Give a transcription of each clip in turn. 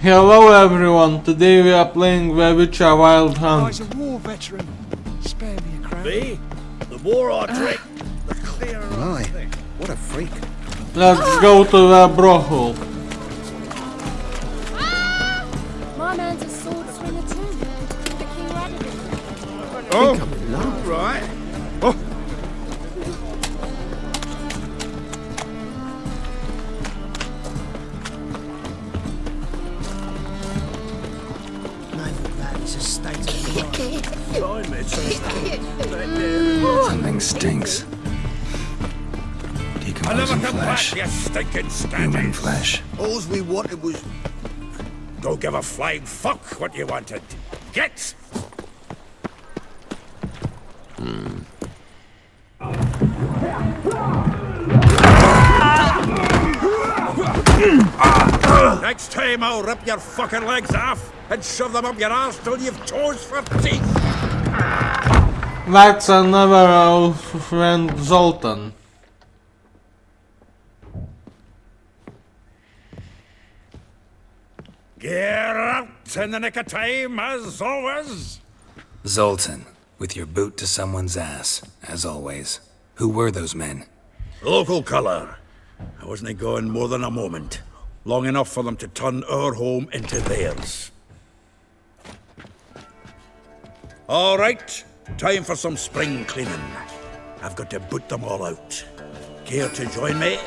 Hello everyone, today we are playing The Witcher Wild Oh, he's Hunt. a war veteran. Spare me a crown. Me? The more I drink, the clearer I My, think. what a freak. Let's go to the brothel. My man's a sword swinger too. The king added it. Oh, right. Oh, Naval that is a state of the art. blimey, it's right there. Something stinks. I'll never Decomposing come flesh. back, you stinking Human scabbies. flesh. All we wanted was... Don't give a flying fuck what you wanted. Get! Next time I'll rip your fucking legs off and shove them up your arse till you've toes for teeth. That's another old friend Zoltan. Get out in the nick of time, as always. Zoltan, with your boot to someone's ass, as always. Who were those men? Local colour. I wasn't going more than a moment. Long enough for them to turn our home into theirs. All right, time for some spring cleaning. I've got to boot them all out. Care to join me?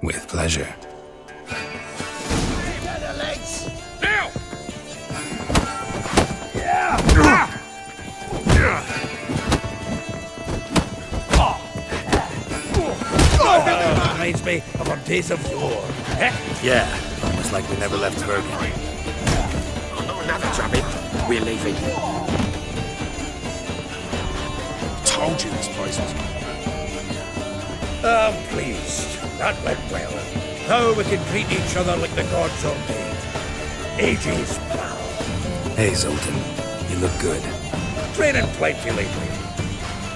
With pleasure. Now! Reminds me of our days of yore. Eh? Yeah, almost like we never left Bergen. Another job in. We're leaving. Told you this place was... I'm pleased. That went well. Now we can treat each other like the gods ordained. Ages, pal. Hey, Zoltan. You look good. Training plenty lately.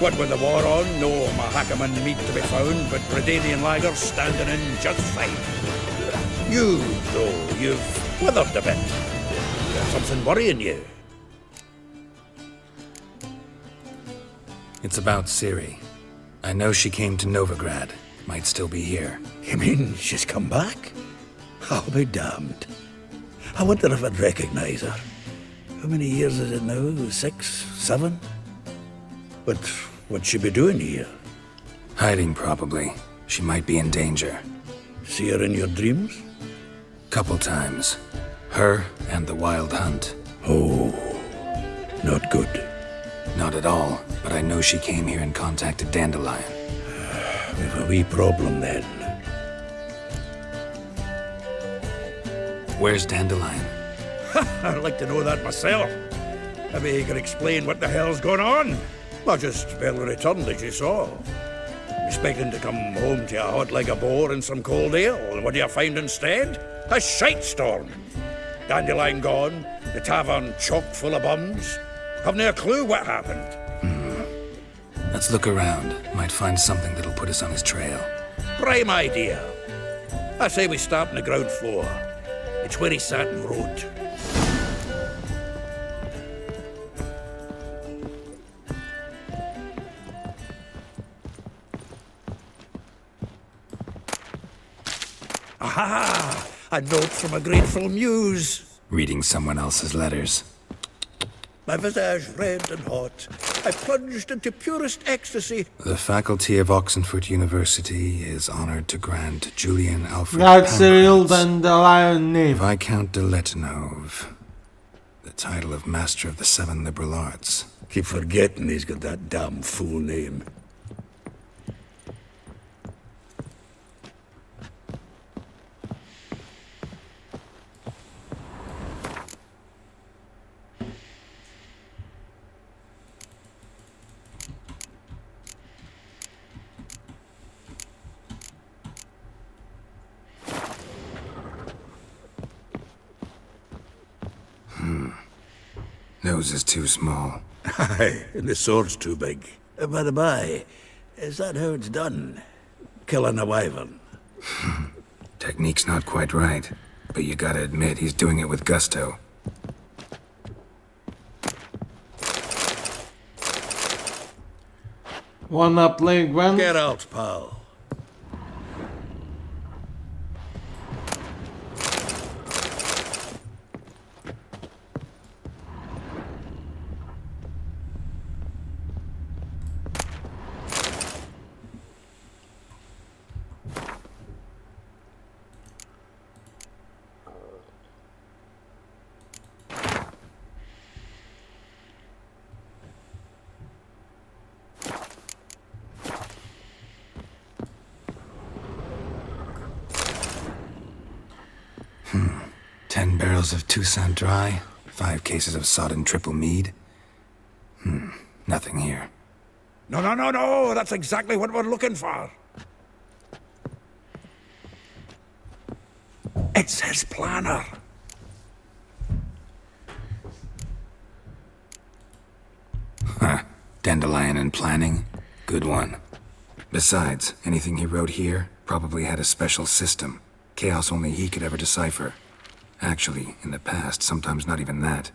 What with the war on, no Mahakaman meat to be found, but Bredanian lagers standing in just fine. You, though, you've withered a bit. There's something worrying you. It's about Ciri. I know she came to Novigrad. Might still be here. You mean she's come back? I'll be damned. I wonder if I'd recognize her. How many years is it now? 6, 7? But what'd she be doing here? Hiding, probably. She might be in danger. See her in your dreams? Couple times. Her and the Wild Hunt. Oh, not good. Not at all, but I know she came here and contacted Dandelion. We've a wee problem then. Where's Dandelion? I'd like to know that myself. Maybe you could explain what the hell's going on. I just barely returned, as you saw. Expecting to come home to a hot leg of boar and some cold ale, and what do you find instead? A shite storm. Dandelion gone, the tavern chock full of bums. Haven't a clue what happened. Let's look around. Might find something that'll put us on his trail. Prime idea. I say we start on the ground floor. It's where he sat and wrote. Aha! A note from a grateful muse. Reading someone else's letters. My visage red and hot. I plunged into purest ecstasy. The faculty of Oxenford University is honored to grant Julian Alfred That's the real Pomerantz, Dandelion name. Viscount de Letonov, the title of Master of the Seven Liberal Arts. Keep forgetting he's got that damn fool name. Nose is too small. Aye, and the sword's too big. By the by, is that how it's done? Killing a wyvern? Technique's not quite right. but you gotta admit he's doing it with gusto. Wanna play Gwen? Get out, pal. Hmm. 10 barrels of Toussaint Dry, 5 cases of sodden triple mead. Nothing here. No, that's exactly what we're looking for. It's his planner. Huh. Dandelion and planning? Good one. Besides, anything he wrote here probably had a special system. Chaos only he could ever decipher. Actually, in the past, sometimes not even that.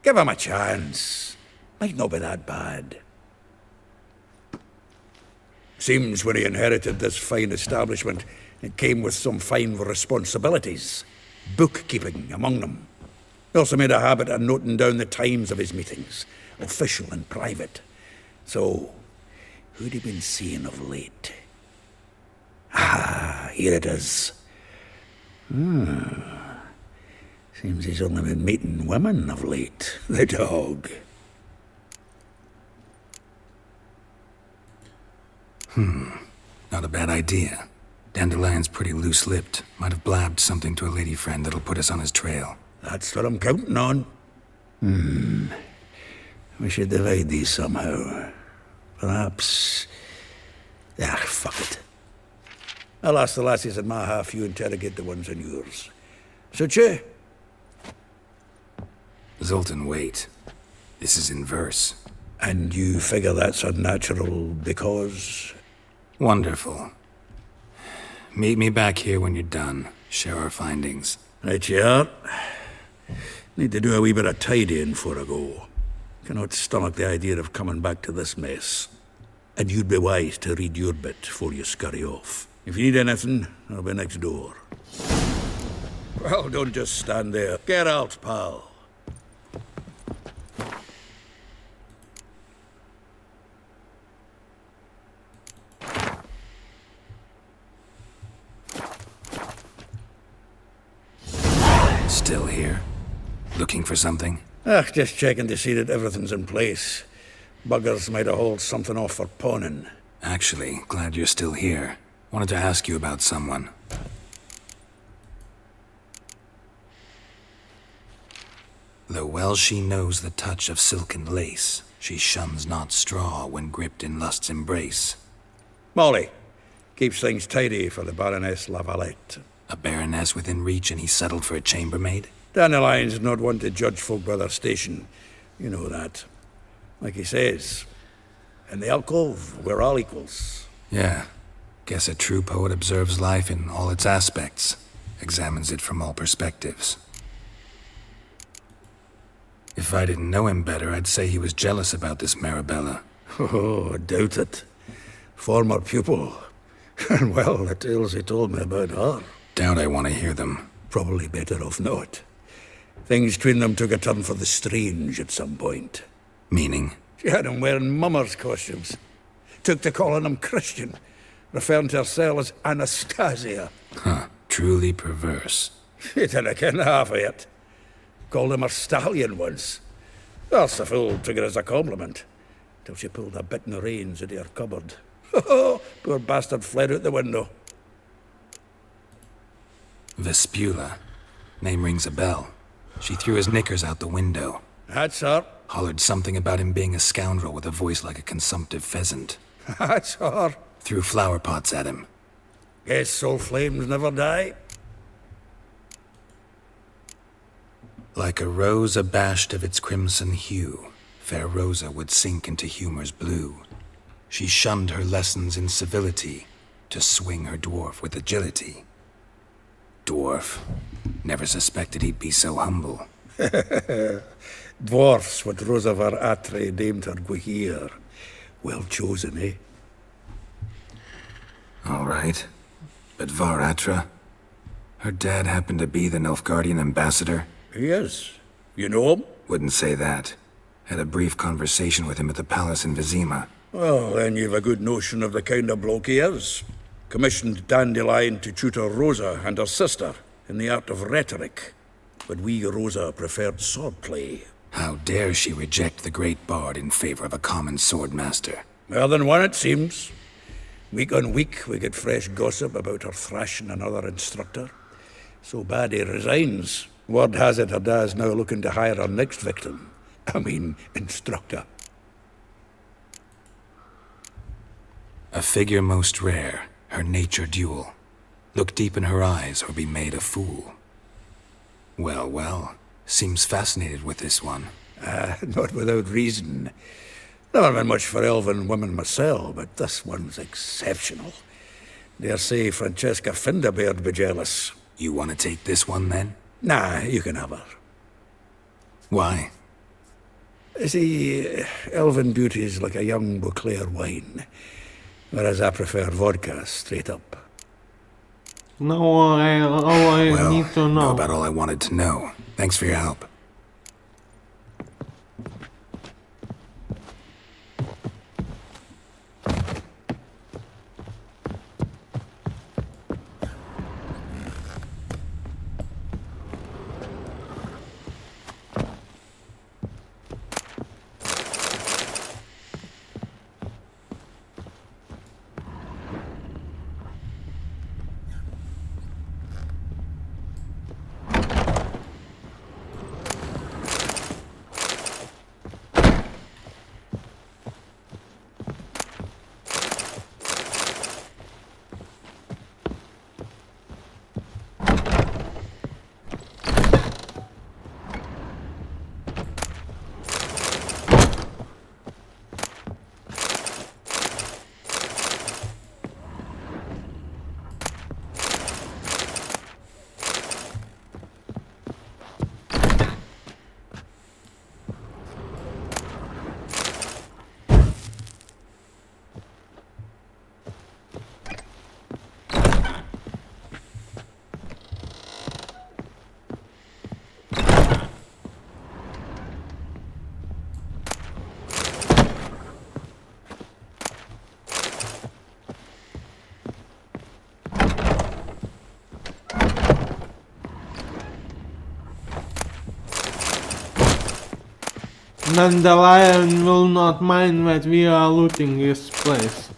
Give him a chance. Might not be that bad. Seems when he inherited this fine establishment, it came with some fine responsibilities. Bookkeeping among them. He also made a habit of noting down the times of his meetings, official and private. So, who'd he been seeing of late? Ah, here it is. Seems he's only been meeting women of late, the dog. Not a bad idea. Dandelion's pretty loose-lipped. Might have blabbed something to a lady friend that'll put us on his trail. That's what I'm counting on. We should divide these somehow. Perhaps... fuck it. I'll ask the lassies in my half, you interrogate the ones in yours. Suit you? Zoltan, wait. This is in verse. And you figure that's unnatural because... Wonderful. Meet me back here when you're done. Share our findings. Right you are. Need to do a wee bit of tidying before I go. Cannot stomach the idea of coming back to this mess. And you'd be wise to read your bit before you scurry off. If you need anything, I'll be next door. Well, don't just stand there. Get out, pal. Still here? Looking for something? Just checking to see that everything's in place. Buggers might have hauled something off for pawning. Actually, glad you're still here. Wanted to ask you about someone. Though well she knows the touch of silken lace, she shuns not straw when gripped in lust's embrace. Molly. Keeps things tidy for the Baroness Lavalette. A baroness within reach and he settled for a chambermaid? Dandelion's not one to judge folk by their station. You know that. Like he says, in the alcove, we're all equals. Yeah. Guess a true poet observes life in all its aspects, examines it from all perspectives. If I didn't know him better, I'd say he was jealous about this Marabella. Oh, I doubt it. Former pupil. And well, the tales he told me about her. Doubt I want to hear them. Probably better off not. Things between them took a turn for the strange at some point. Meaning? She had him wearing mummers' costumes. Took to calling him Christian, referring to herself as Anastasia. Huh. Truly perverse. He didn't ken half of it. Called him her stallion once. That's the fool took it as a compliment. Till she pulled a bit in the reins into her cupboard. Poor bastard fled out the window. Vespula. Name rings a bell. She threw his knickers out the window. That's her. Hollered something about him being a scoundrel with a voice like a consumptive pheasant. That's her. Threw flower pots at him. Guess soul flames never die. Like a rose abashed of its crimson hue, fair Rosa would sink into humor's blue. She shunned her lessons in civility to swing her dwarf with agility. Dwarf. Never suspected he'd be so humble. Dwarfs what Rosavar Atre named her Gwihir. Well chosen, eh? All right. But Var Atra? Her dad happened to be the Nilfgaardian ambassador? He is. You know him? Wouldn't say that. Had a brief conversation with him at the palace in Vizima. Well, then you've a good notion of the kind of bloke he is. Commissioned Dandelion to tutor Rosa and her sister in the art of rhetoric. But wee Rosa preferred swordplay. How dare she reject the great bard in favor of a common swordmaster? More than one, it seems. Week on week, we get fresh gossip about her thrashing another instructor. So bad he resigns. Word has it her dad's now looking to hire her next victim. I mean, instructor. A figure most rare, her nature dual. Look deep in her eyes or be made a fool. Well, well, seems fascinated with this one. Not without reason. Never been much for elven women myself, but this one's exceptional. Dare say Francesca Finderbeard be jealous. You want to take this one then? Nah, you can have her. Why? See, elven beauty's like a young Beauclair wine, whereas I prefer vodka straight up. No, I Well, need to know. about all I wanted to know. Thanks for your help. Dandelion will not mind that we are looting this place.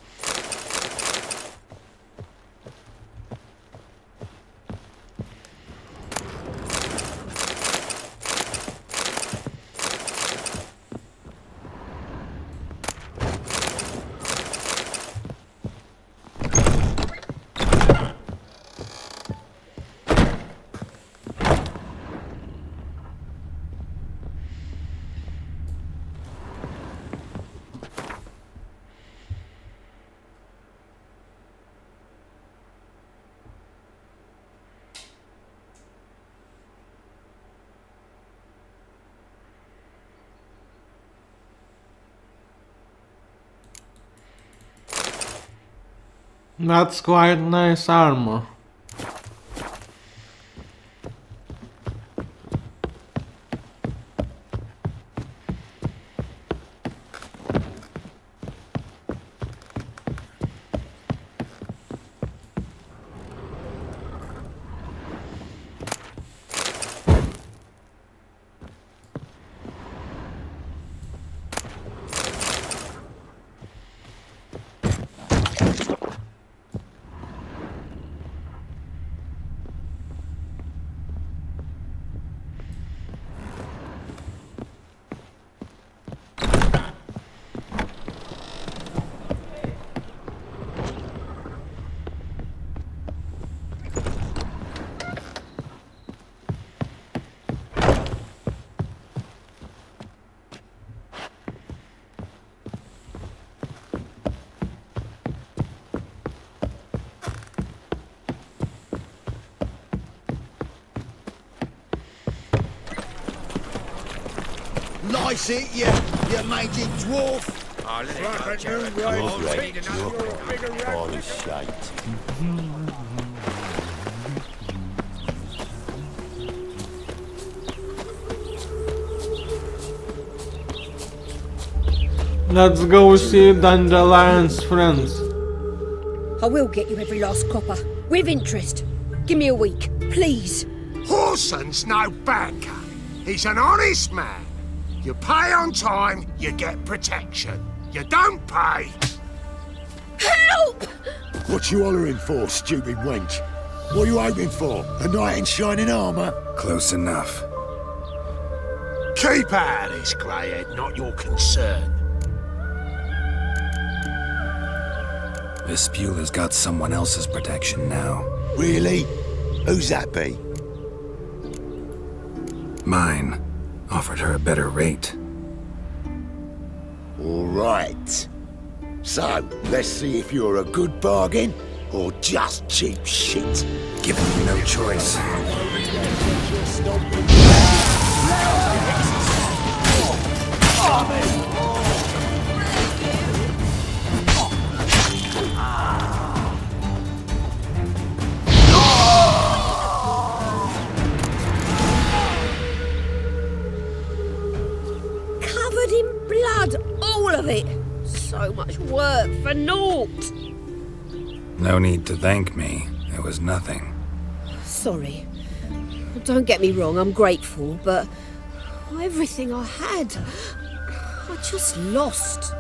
That's quite nice armor. Lice it, you mangy dwarf. Holy shite. Let's go see Dandelion's friends. I will get you every last copper, with interest. Give me a week, please. Horson's no banker. He's an honest man. You pay on time, you get protection. You don't pay. Help! What you hollering for, stupid wench? What are you hoping for? A knight in shining armour? Close enough. Keep out of this, greyhead, not your concern. Vespula's got someone else's protection now. Really? Who's that be? Mine. Offered her a better rate. All right. So, let's see if you're a good bargain or just cheap shit. Giving you no choice. Covered in blood, all of it. So much work for naught. No need to thank me. It was nothing. Sorry. Don't get me wrong, I'm grateful, but everything I had, I just lost.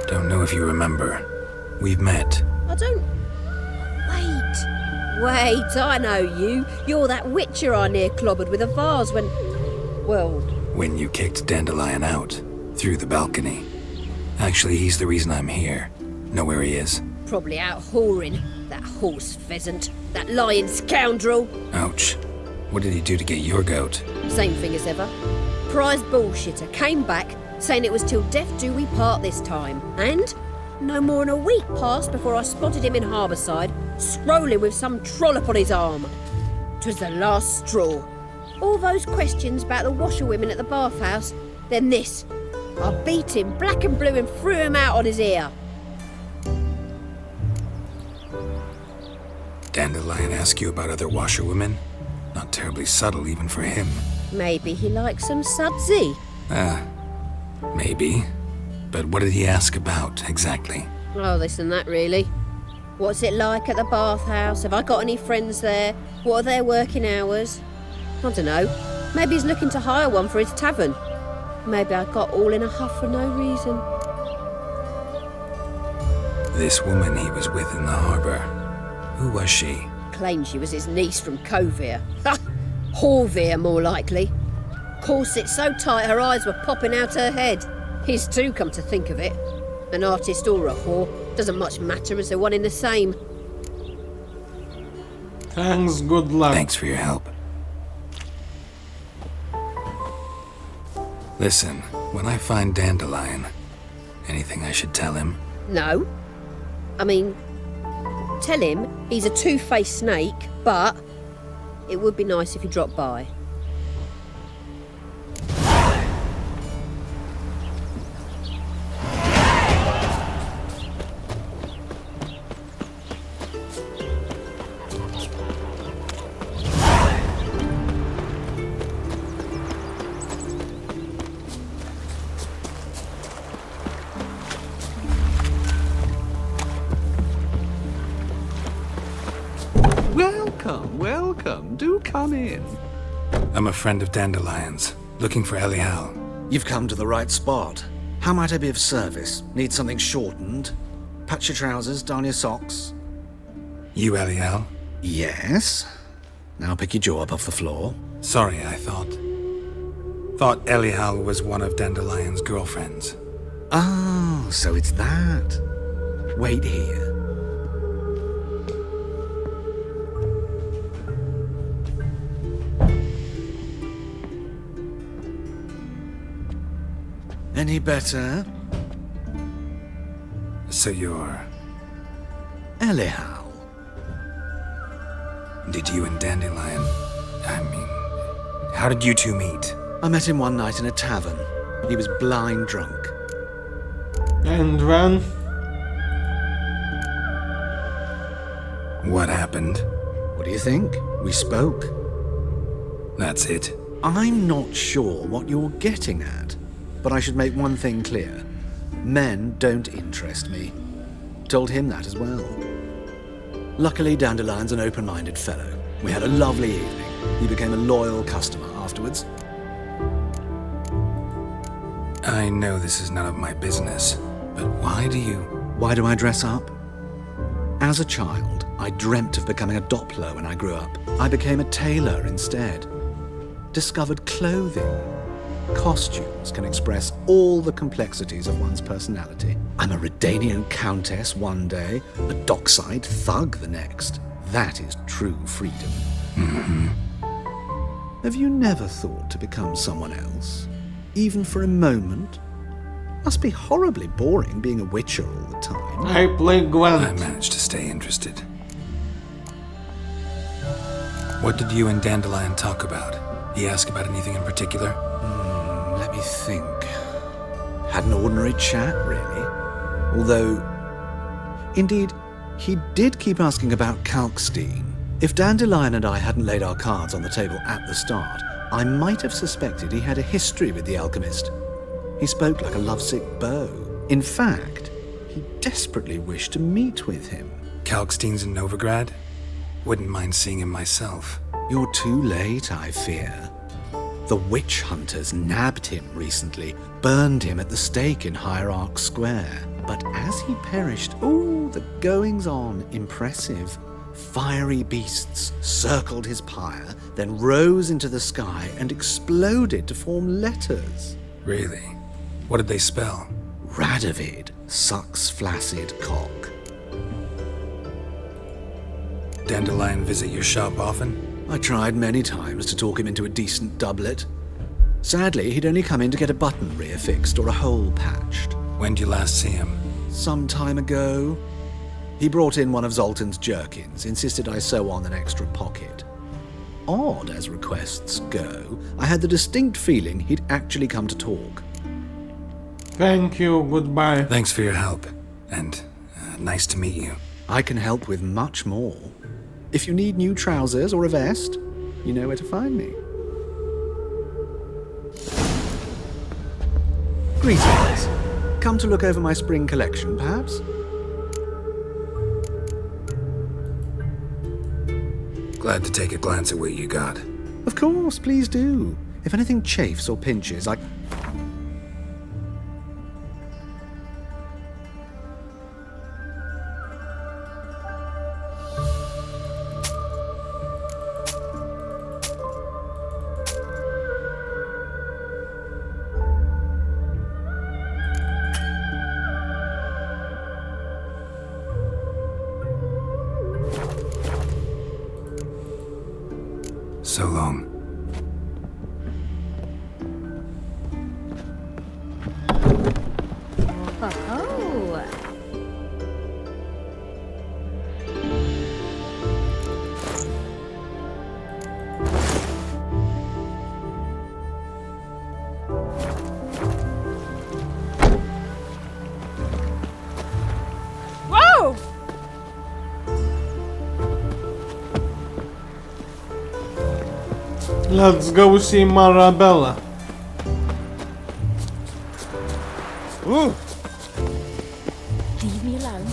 Don't know if you remember. We've met. I don't... Wait, I know you. You're that witcher I near clobbered with a vase when... Well... When you kicked Dandelion out. Through the balcony. Actually, he's the reason I'm here. Know where he is? Probably out whoring. That horse pheasant. That lying scoundrel. Ouch. What did he do to get your goat? Same thing as ever. Prize bullshitter came back, saying it was till death do we part this time. And no more than a week passed before I spotted him in Harbourside, strolling with some trollop on his arm. 'Twas the last straw. All those questions about the washerwomen at the bathhouse, then this. I beat him black and blue and threw him out on his ear. Dandelion ask you about other washerwomen? Not terribly subtle even for him. Maybe he likes some sudsy. Maybe. But what did he ask about, exactly? Oh, this and that, really. What's it like at the bathhouse? Have I got any friends there? What are their working hours? I don't know. Maybe he's looking to hire one for his tavern. Maybe I got all in a huff for no reason. This woman he was with in the harbour. Who was she? Claimed she was his niece from Covere. Ha! Horvere, more likely. Corset so tight her eyes were popping out her head. His too, come to think of it. An artist or a whore. Doesn't much matter as they're one in the same. Thanks, good luck. Thanks for your help. Listen, when I find Dandelion, anything I should tell him? No. I mean, tell him he's a two-faced snake, but it would be nice if he dropped by. Welcome. Do come in. I'm a friend of Dandelion's, looking for Elial. You've come to the right spot. How might I be of service? Need something shortened? Patch your trousers, darn your socks? You Elial? Yes. Now pick your jaw up off the floor. Sorry, I thought Elial was one of Dandelion's girlfriends. Oh, so it's that. Wait here. Any better? So you're... Elial. Did you and Dandelion... how did you two meet? I met him one night in a tavern. He was blind drunk. And then? What happened? What do you think? We spoke. That's it. I'm not sure what you're getting at, but I should make one thing clear. Men don't interest me. Told him that as well. Luckily, Dandelion's an open-minded fellow. We had a lovely evening. He became a loyal customer afterwards. I know this is none of my business, but why do I dress up? As a child, I dreamt of becoming a Doppler when I grew up. I became a tailor instead. Discovered clothing. Costumes can express all the complexities of one's personality. I'm a Redanian countess one day, a dockside thug the next. That is true freedom. Mm-hmm. Have you never thought to become someone else? Even for a moment? Must be horribly boring being a witcher all the time. I play Gwent. I managed to stay interested. What did you and Dandelion talk about? He ask about anything in particular? Let me think. Had an ordinary chat, really. Although, indeed, he did keep asking about Kalkstein. If Dandelion and I hadn't laid our cards on the table at the start, I might have suspected he had a history with the alchemist. He spoke like a lovesick beau. In fact, he desperately wished to meet with him. Kalkstein's in Novigrad? Wouldn't mind seeing him myself. You're too late, I fear. The witch hunters nabbed him recently, burned him at the stake in Hierarch Square. But as he perished, the goings-on impressive. Fiery beasts circled his pyre, then rose into the sky and exploded to form letters. Really? What did they spell? Radovid sucks flaccid cock. Dandelion visit your shop often? I tried many times to talk him into a decent doublet. Sadly, he'd only come in to get a button reaffixed or a hole patched. When'd you last see him? Some time ago. He brought in one of Zoltan's jerkins, insisted I sew on an extra pocket. Odd as requests go, I had the distinct feeling he'd actually come to talk. Thank you, goodbye. Thanks for your help, and nice to meet you. I can help with much more. If you need new trousers or a vest, you know where to find me. Greetings. Come to look over my spring collection, perhaps? Glad to take a glance at what you got. Of course, please do. If anything chafes or pinches, I... So long. Oh. Whoa! Let's go see Marabella. Ooh. Leave me alone.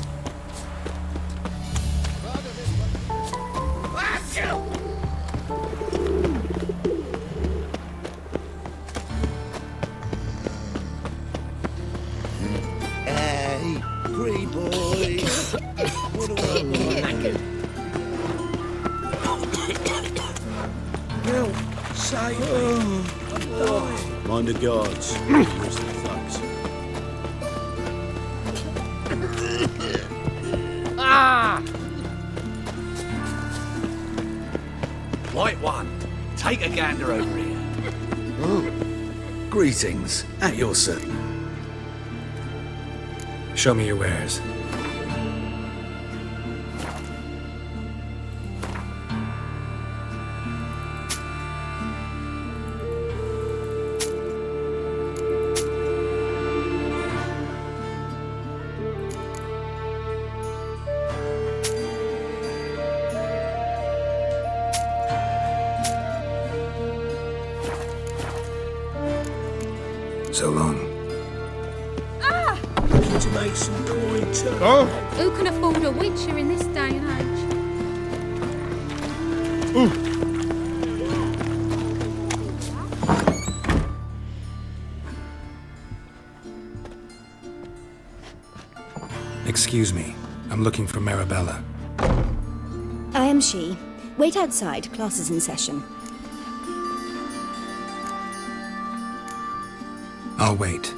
Hey, pretty boy. What do I like? Help! Save me! I'm dying. Mind the guards. Use the thugs. Right one. Take a gander over here. Greetings, at your service. Show me your wares. So long. Looking to make some coin too. Oh! Who can afford a witcher in this day and age? Excuse me. I'm looking for Marabella. I am she. Wait outside. Class is in session. I'll wait.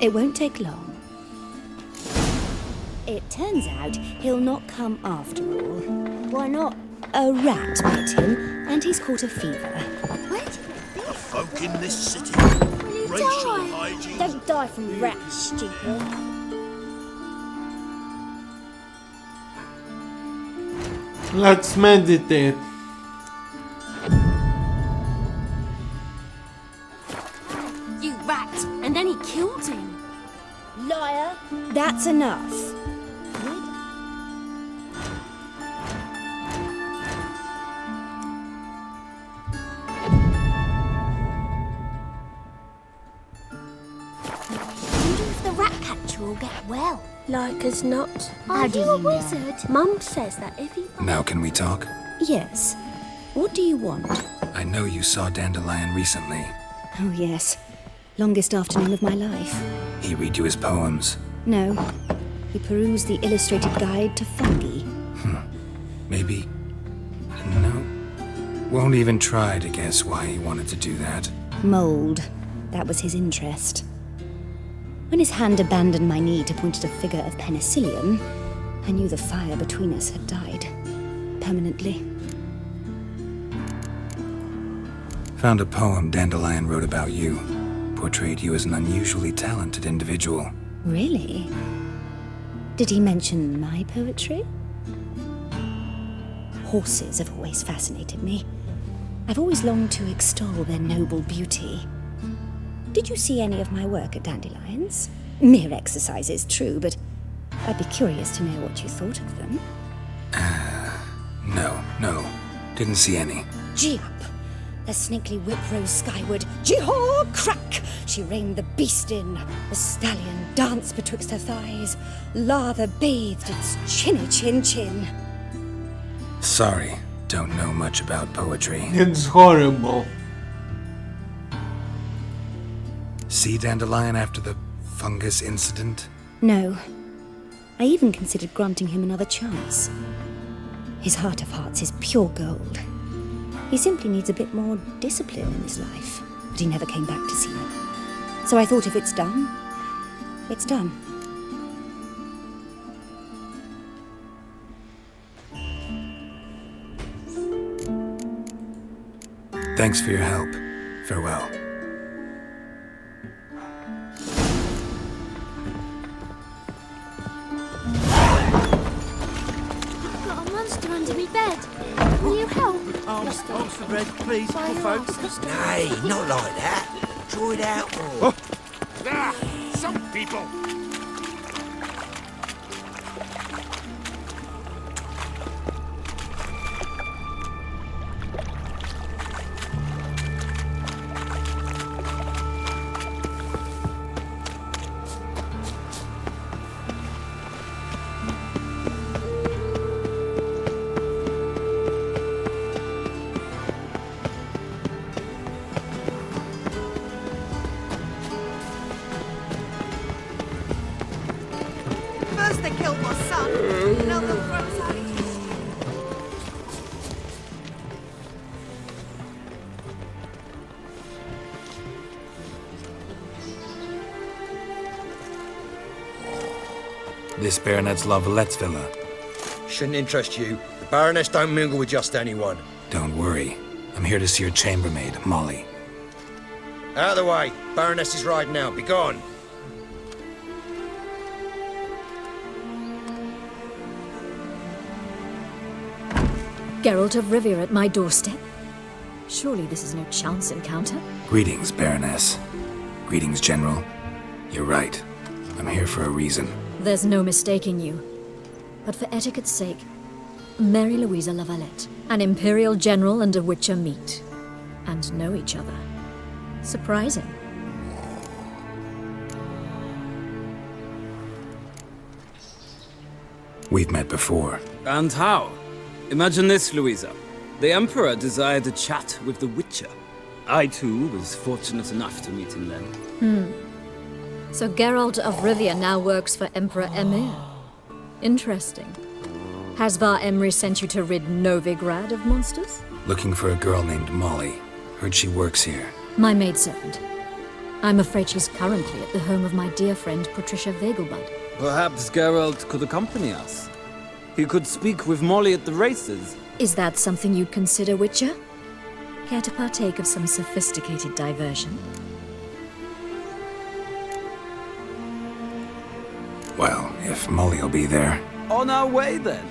It won't take long. It turns out he'll not come after all. Why not? A rat bit him, and he's caught a fever. What? Folk in this city. Will you Racial die? hygiene. Don't die from rats, stupid. Let's meditate. You rat! And then he killed him. Liar. That's enough. Wonder if the rat catcher will get well. Like as not. Are you a wizard? Mum says that if he... Now can we talk? Yes. What do you want? I know you saw Dandelion recently. Oh, yes. Longest afternoon of my life. He read you his poems. No. He perused the illustrated guide to fungi. Maybe... No. Won't even try to guess why he wanted to do that. Mold. That was his interest. When his hand abandoned my knee to point at a figure of penicillium, I knew the fire between us had died. Permanently. Found a poem Dandelion wrote about you. Portrayed you as an unusually talented individual. Really? Did he mention my poetry? Horses have always fascinated me. I've always longed to extol their noble beauty. Did you see any of my work at Dandelion's? Mere exercises, true, but I'd be curious to know what you thought of them. No. Didn't see any. Gee up! The snakely whip rose skyward. Jee-haw! Crack! She reined the beast in. The stallion danced betwixt her thighs. Lather bathed its chinny chin. Sorry, don't know much about poetry. It's horrible. See Dandelion after the fungus incident? No. I even considered granting him another chance. His heart of hearts is pure gold. He simply needs a bit more discipline in his life. But he never came back to see me. So I thought if it's done, it's done. Thanks for your help. Farewell. I've got a monster under me bed. Will you help? Arms for bread, please, By poor your folks. sister. Nay, not like that. Draw it out more. Ah, some people. First they killed my son, now they'll throw us out. This Baronet's La Vallette's villa. Shouldn't interest you. The Baroness don't mingle with just anyone. Don't worry. I'm here to see your chambermaid, Molly. Out of the way. Baroness is riding out. Be gone. Geralt of Rivia at my doorstep? Surely this is no chance encounter? Greetings, Baroness. Greetings, General. You're right. I'm here for a reason. There's no mistaking you. But for etiquette's sake, Mary Louisa La Valette, an Imperial General and a Witcher meet. And know each other. Surprising. We've met before. And how? Imagine this, Louisa. The Emperor desired a chat with the Witcher. I, too, was fortunate enough to meet him then. So Geralt of Rivia now works for Emperor Emir. Interesting. Has Var Emry sent you to rid Novigrad of monsters? Looking for a girl named Molly. Heard she works here. My maidservant. I'm afraid she's currently at the home of my dear friend Patricia Vegelbud. Perhaps Geralt could accompany us. He could speak with Molly at the races. Is that something you'd consider, Witcher? Care to partake of some sophisticated diversion? Well, if Molly'll be there. On our way, then.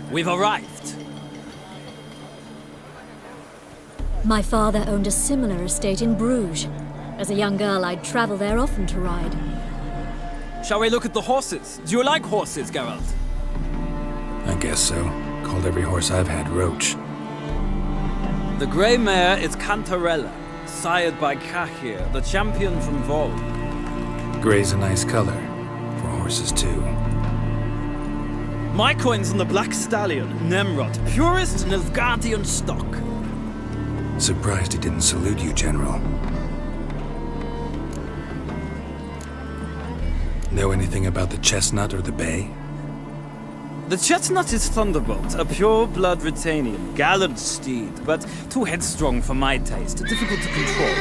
We've arrived. My father owned a similar estate in Bruges. As a young girl, I'd travel there often to ride. Shall we look at the horses? Do you like horses, Geralt? I guess so. Called every horse I've had Roach. The grey mare is Cantarella, sired by Cahir, the champion from Vol. Grey's a nice color. For horses, too. My coin's on the black stallion, Nemrod, purest Nilfgaardian stock. Surprised he didn't salute you, General. Know anything about the chestnut or the bay? The chestnut is Thunderbolt, a pure-blood Retanian, gallant steed, but too headstrong for my taste, difficult to control.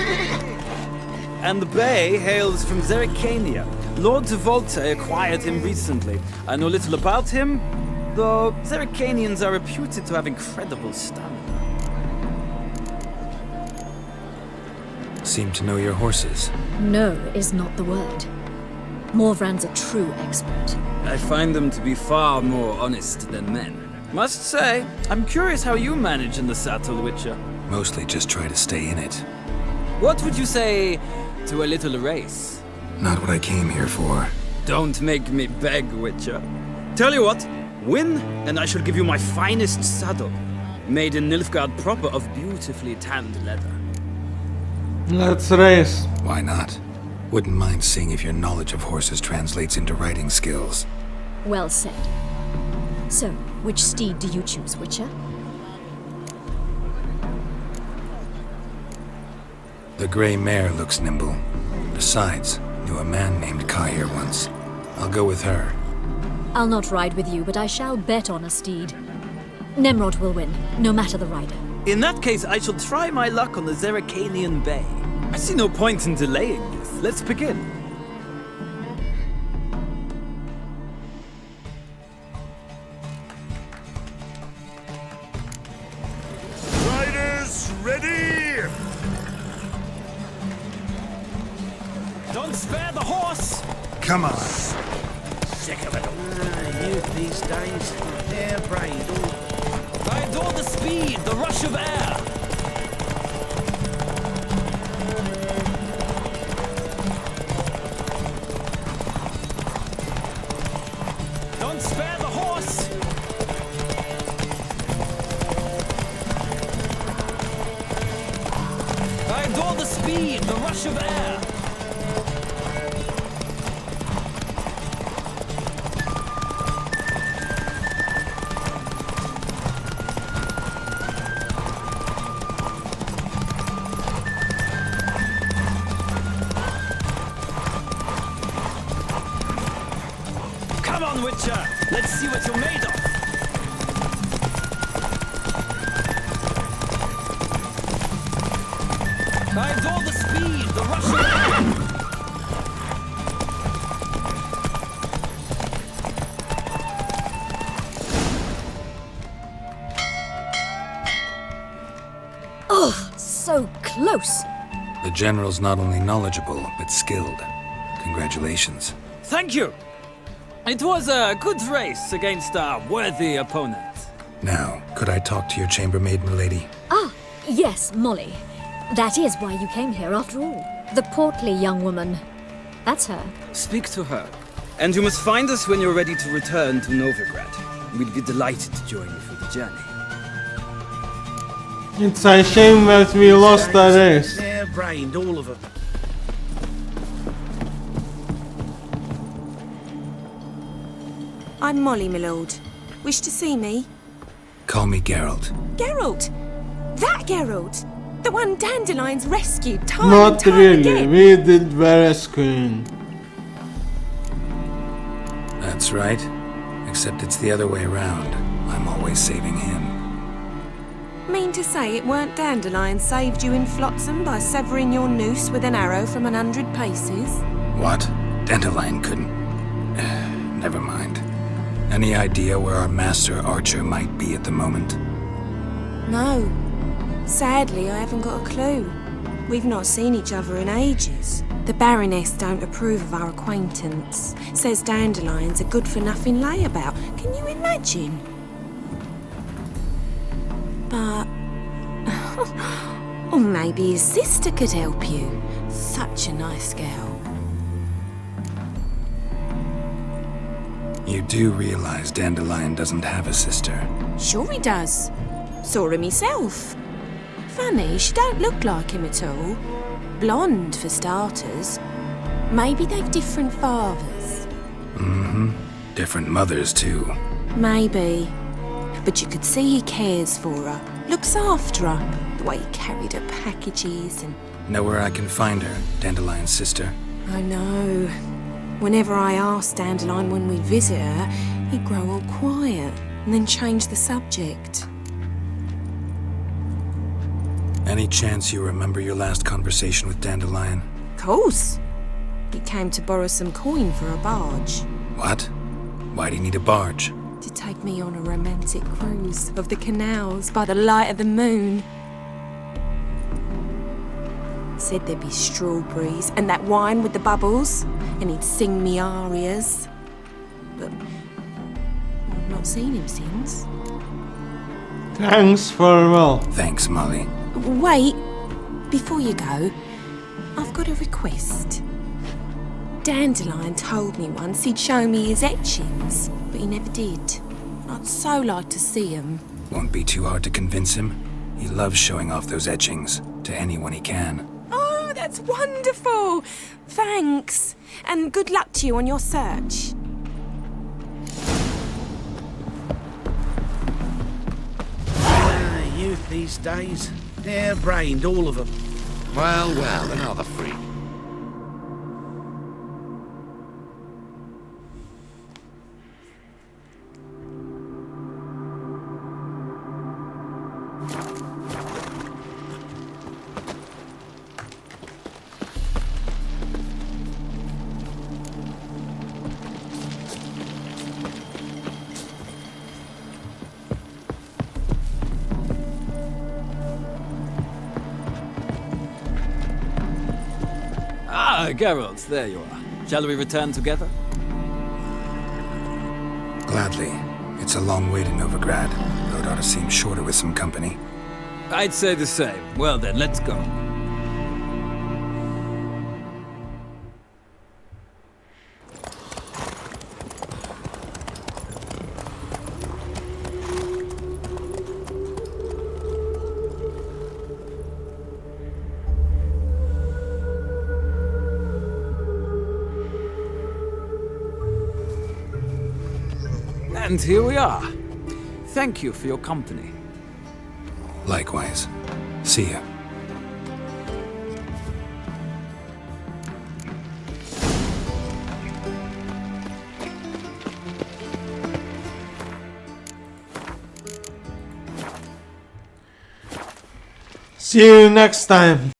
And the bay hails from Zerrikania. Lord de Volte acquired him recently. I know little about him, though Zerrikanians are reputed to have incredible stamina. Seem to know your horses. No is not the word. Morvran's a true expert. I find them to be far more honest than men. Must say, I'm curious how you manage in the saddle, Witcher. Mostly just try to stay in it. What would you say to a little race? Not what I came here for. Don't make me beg, Witcher. Tell you what, win, and I shall give you my finest saddle. Made in Nilfgaard proper of beautifully tanned leather. Let's race. Why not? Wouldn't mind seeing if your knowledge of horses translates into riding skills. Well said. So, which steed do you choose, Witcher? The grey mare looks nimble. Besides, knew a man named Cahir once. I'll go with her. I'll not ride with you, but I shall bet on a steed. Nemrod will win, no matter the rider. In that case, I shall try my luck on the Zerrikanian Bay. I see no point in delaying this. Let's begin. Riders, ready! Don't spare the horse! Come on. Sick of it all. Youth these days, they're bridle. I adore the speed, the rush of air. Don't spare the horse! I adore the speed, the rush of air. Come on, Witcher! Let's see what you're made of! I adore the speed, the rush of air! Oh, close. The general's not only knowledgeable, but skilled. Congratulations. Thank you. It was a good race against a worthy opponent. Now, could I talk to your chambermaid, milady? Ah, yes, Molly. That is why you came here after all. The portly young woman. That's her. Speak to her. And you must find us when you're ready to return to Novigrad. We'd be delighted to join you for the journey. It's a shame that we lost the race. Hair-brained, all of them. I'm Molly, my lord. Wish to see me? Call me Geralt. Geralt! That Geralt! The one Dandelion's rescued time and Not time really, again. we did rescuing. That's right. Except it's the other way around. I'm always saving him. Mean to say it weren't Dandelion saved you in Flotsam by severing your noose with an arrow from 100 paces? What? Dandelion couldn't... Never mind. Any idea where our master archer might be at the moment? No. Sadly, I haven't got a clue. We've not seen each other in ages. The Baroness don't approve of our acquaintance. Says Dandelion's a good-for-nothing layabout. Can you imagine? But... or maybe his sister could help you. Such a nice girl. You do realize Dandelion doesn't have a sister? Sure he does. Saw him myself. Funny, she don't look like him at all. Blonde, for starters. Maybe they've different fathers. Mm-hmm. Different mothers, too. Maybe. But you could see he cares for her. Looks after her. The way he carried her packages and... Know where I can find her, Dandelion's sister? I know. Whenever I asked Dandelion when we'd visit her, he'd grow all quiet and then change the subject. Any chance you remember your last conversation with Dandelion? Course. He came to borrow some coin for a barge. What? Why do you need a barge? To take me on a romantic cruise of the canals by the light of the moon. Said there'd be strawberries and that wine with the bubbles, and he'd sing me arias. But I've not seen him since. Thanks, farewell. Thanks, Molly. Wait, before you go, I've got a request. Dandelion told me once he'd show me his etchings, but he never did. I'd so like to see them. Won't be too hard to convince him. He loves showing off those etchings to anyone he can. Oh, that's wonderful! Thanks, and good luck to you on your search. Youth these days. Hair-brained, all of them. Well, well, another freak. Ah, Geralt, there you are. Shall we return together? Gladly. It's a long way to Novigrad. Road ought to seem shorter with some company. I'd say the same. Well then, let's go. And here we are. Thank you for your company. Likewise. See ya. See you next time.